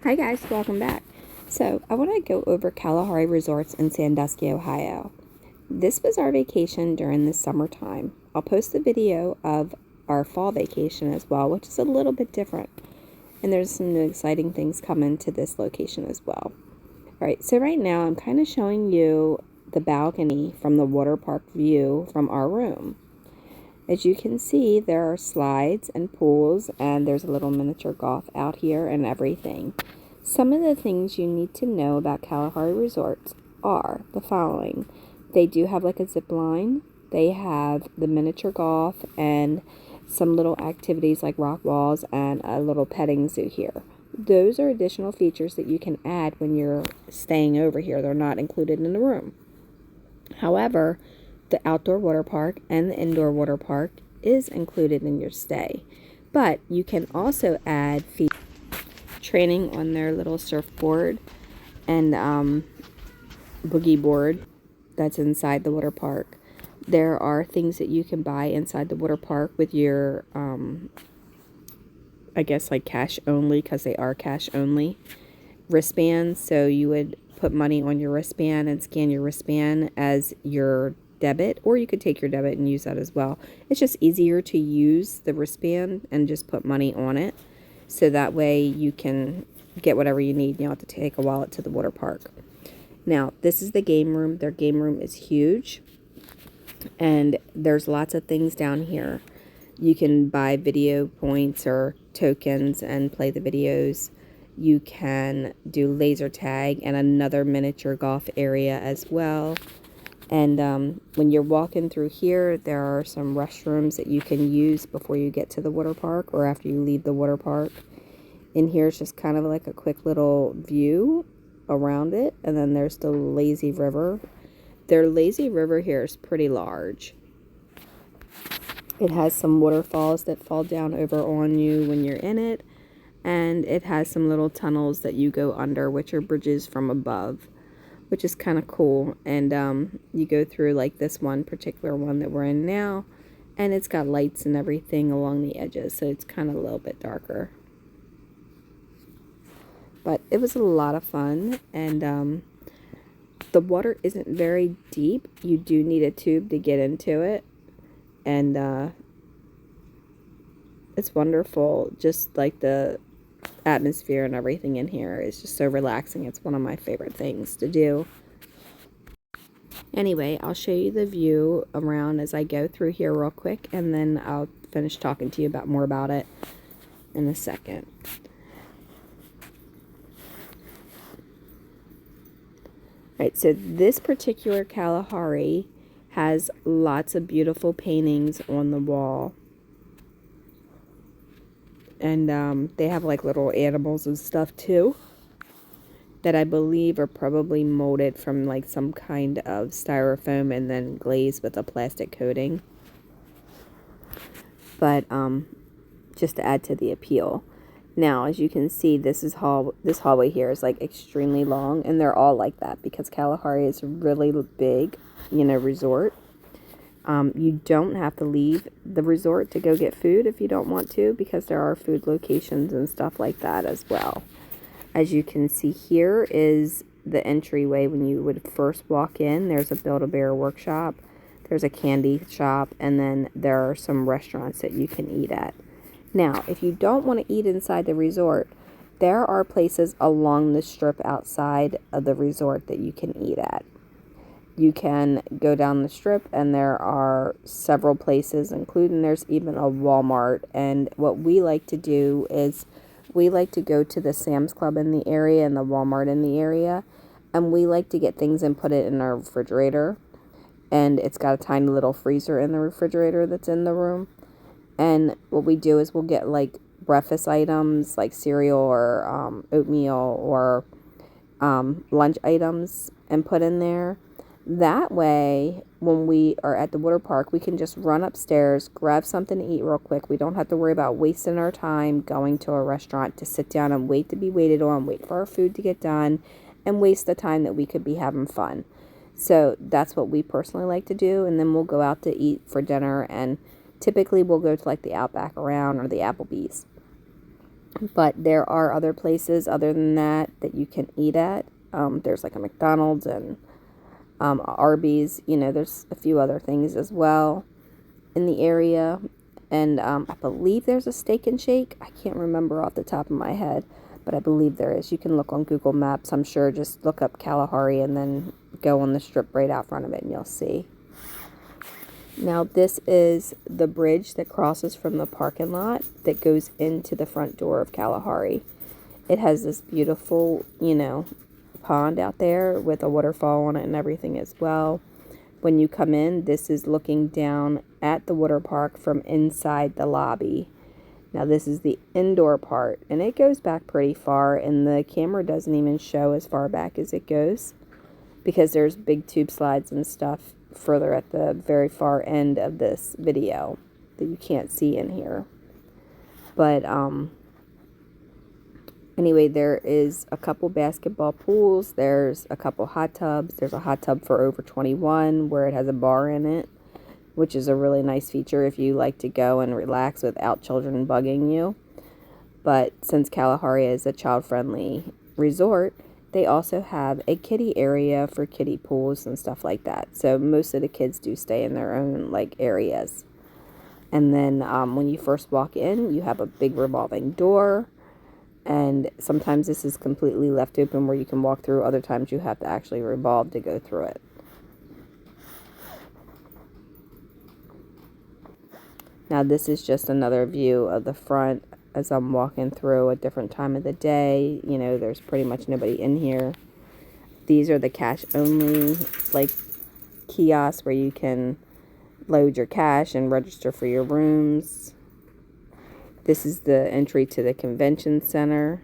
Hi guys, welcome back. So I want to go over Kalahari Resorts in Sandusky, Ohio. This was our vacation during the summertime. I'll post the video of our fall vacation as well, which is a little bit different. And there's some new exciting things coming to this location as well. Alright, so right now I'm kind of showing you the balcony from the Waterpark view from our room. As you can see, there are slides and pools, and there's a little miniature golf out here and everything. Some of the things you need to know about Kalahari Resorts are the following. They do have like a zip line. They have the miniature golf and some little activities like rock walls and a little petting zoo here. Those are additional features that you can add when you're staying over here. They're not included in the room. However, the outdoor water park and the indoor water park is included in your stay. But you can also add training on their little surfboard and boogie board that's inside the water park. There are things that you can buy inside the water park with your, I guess like cash only, because they are cash only wristbands. So you would put money on your wristband and scan your wristband as your debit, or you could take your debit and use that as well. It's just easier to use the wristband and just put money on it, so that way you can get whatever you need. You don't have to take a wallet to the water park. Now, this is the game room. Their game room is huge, and there's lots of things down here. You can buy video points or tokens and play the videos. You can do laser tag and another miniature golf area as well. And when you're walking through here, there are some restrooms that you can use before you get to the water park or after you leave the water park. In here is just kind of like a quick little view around it. And then there's the lazy river. Their lazy river here is pretty large. It has some waterfalls that fall down over on you when you're in it. And it has some little tunnels that you go under, which are bridges from above, which is kind of cool. And you go through like this one particular one that we're in now, and it's got lights and everything along the edges, so it's kind of a little bit darker. But it was a lot of fun, and the water isn't very deep. You do need a tube to get into it, and it's wonderful. Just like the atmosphere and everything in here is just so relaxing. It's one of my favorite things to do. Anyway, I'll show you the view around as I go through here real quick, and then I'll finish talking to you about more about it in a second. Right, so this particular Kalahari has lots of beautiful paintings on the wall. And they have like little animals and stuff too, that I believe are probably molded from like some kind of styrofoam and then glazed with a plastic coating. But just to add to the appeal. Now, as you can see, this hallway here is like extremely long, and they're all like that because Kalahari is a really big, resort. You don't have to leave the resort to go get food if you don't want to, because there are food locations and stuff like that as well. As you can see, here is the entryway when you would first walk in. There's a Build-A-Bear workshop, there's a candy shop, and then there are some restaurants that you can eat at. Now, if you don't want to eat inside the resort, there are places along the strip outside of the resort that you can eat at. You can go down the strip, and there are several places, including there's even a Walmart. And what we like to do is we like to go to the Sam's Club in the area and the Walmart in the area, and we like to get things and put it in our refrigerator. And it's got a tiny little freezer in the refrigerator that's in the room. And what we do is we'll get like breakfast items like cereal or oatmeal or lunch items and put in there. That way, when we are at the water park, we can just run upstairs, grab something to eat real quick. We don't have to worry about wasting our time going to a restaurant to sit down and wait to be waited on, wait for our food to get done, and waste the time that we could be having fun. So that's what we personally like to do, and then we'll go out to eat for dinner, and typically we'll go to like the Outback around or the Applebee's. But there are other places other than that that you can eat at. There's like a McDonald's and Arby's. You know, there's a few other things as well in the area. And I believe there's a Steak and Shake. I can't remember off the top of my head, but I believe there is. You can look on Google Maps, I'm sure. Just look up Kalahari and then go on the strip right out front of it and you'll see. Now this is the bridge that crosses from the parking lot that goes into the front door of Kalahari. It has this beautiful, you know, pond out there with a waterfall on it and everything as well. When you come in, this is looking down at the water park from inside the lobby. Now this is the indoor part, and it goes back pretty far, and the camera doesn't even show as far back as it goes because there's big tube slides and stuff further at the very far end of this video that you can't see in here. But anyway, there is a couple basketball pools. There's a couple hot tubs. There's a hot tub for over 21 where it has a bar in it, which is a really nice feature if you like to go and relax without children bugging you. But since Kalahari is a child-friendly resort, they also have a kiddie area for kiddie pools and stuff like that. So most of the kids do stay in their own like areas. And then when you first walk in, you have a big revolving door. And sometimes this is completely left open where you can walk through. Other times you have to actually revolve to go through it. Now this is just another view of the front as I'm walking through a different time of the day. You know, there's pretty much nobody in here. These are the cash only like kiosks where you can load your cash and register for your rooms. This is the entry to the convention center.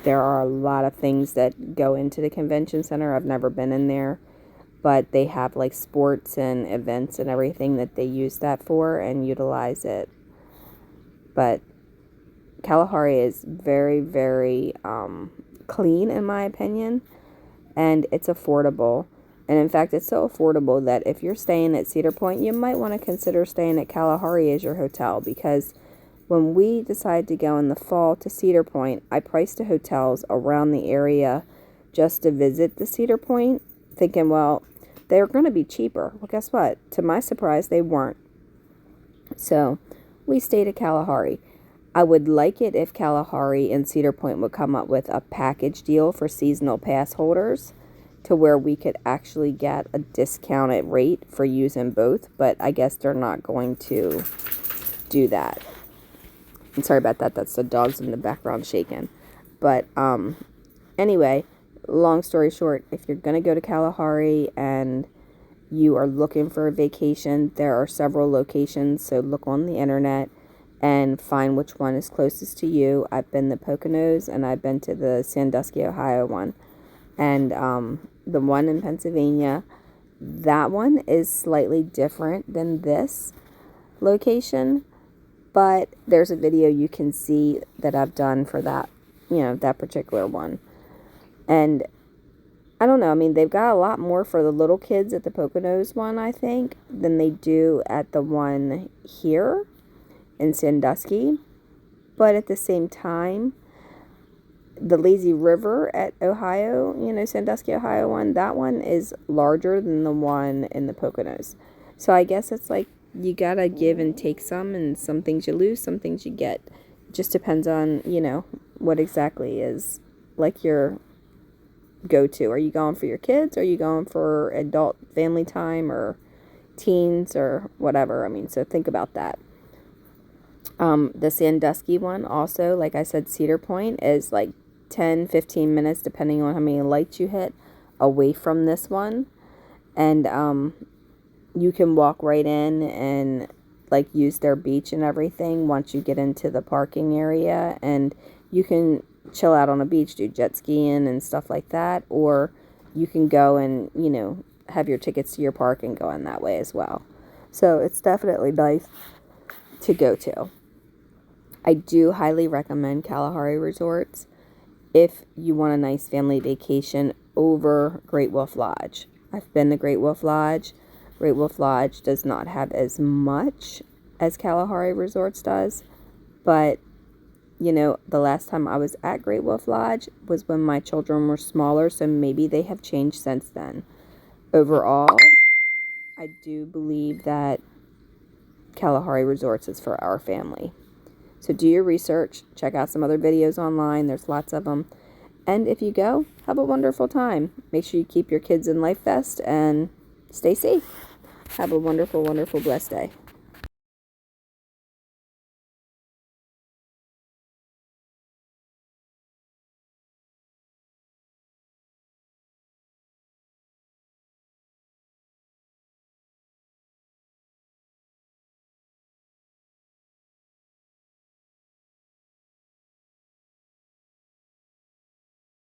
There are a lot of things that go into the convention center. I've never been in there, but they have like sports and events and everything that they use that for and utilize it. But Kalahari is very, very clean in my opinion, and it's affordable. And in fact, it's so affordable that if you're staying at Cedar Point, you might want to consider staying at Kalahari as your hotel, because when we decided to go in the fall to Cedar Point, I priced the hotels around the area just to visit the Cedar Point, thinking, well, they're going to be cheaper. Well, guess what? To my surprise, they weren't. So we stayed at Kalahari. I would like it if Kalahari and Cedar Point would come up with a package deal for seasonal pass holders to where we could actually get a discounted rate for using both, but I guess they're not going to do that. I'm sorry about that. That's the dogs in the background shaking. But anyway, long story short, if you're going to go to Kalahari and you are looking for a vacation, there are several locations, so look on the internet and find which one is closest to you. I've been to Poconos and I've been to the Sandusky, Ohio one. And the one in Pennsylvania, that one is slightly different than this location, but there's a video you can see that I've done for that, you know, that particular one. And I don't know, I mean, they've got a lot more for the little kids at the Poconos one, I think, than they do at the one here in Sandusky. But at the same time, the Lazy River at Ohio, you know, Sandusky, Ohio one, that one is larger than the one in the Poconos. So I guess it's like you gotta give and take some, and some things you lose, some things you get. It just depends on, you know, what exactly is like your go-to. Are you going for your kids? Are you going for adult family time or teens or whatever? I mean, so think about that. The Sandusky one also, like I said, Cedar Point is like 10-15 minutes depending on how many lights you hit away from this one, and you can walk right in and like use their beach and everything once you get into the parking area, and you can chill out on a beach, do jet skiing and stuff like that, or you can go and, you know, have your tickets to your park and go in that way as well. So it's definitely nice to go to. I do highly recommend Kalahari Resorts if you want a nice family vacation over Great Wolf Lodge. I've been to Great Wolf Lodge. Great Wolf Lodge does not have as much as Kalahari Resorts does, but you know, the last time I was at Great Wolf Lodge was when my children were smaller, so maybe they have changed since then. Overall, I do believe that Kalahari Resorts is for our family. So do your research, check out some other videos online, there's lots of them. And if you go, have a wonderful time. Make sure you keep your kids in life vest and stay safe. Have a wonderful, wonderful, blessed day.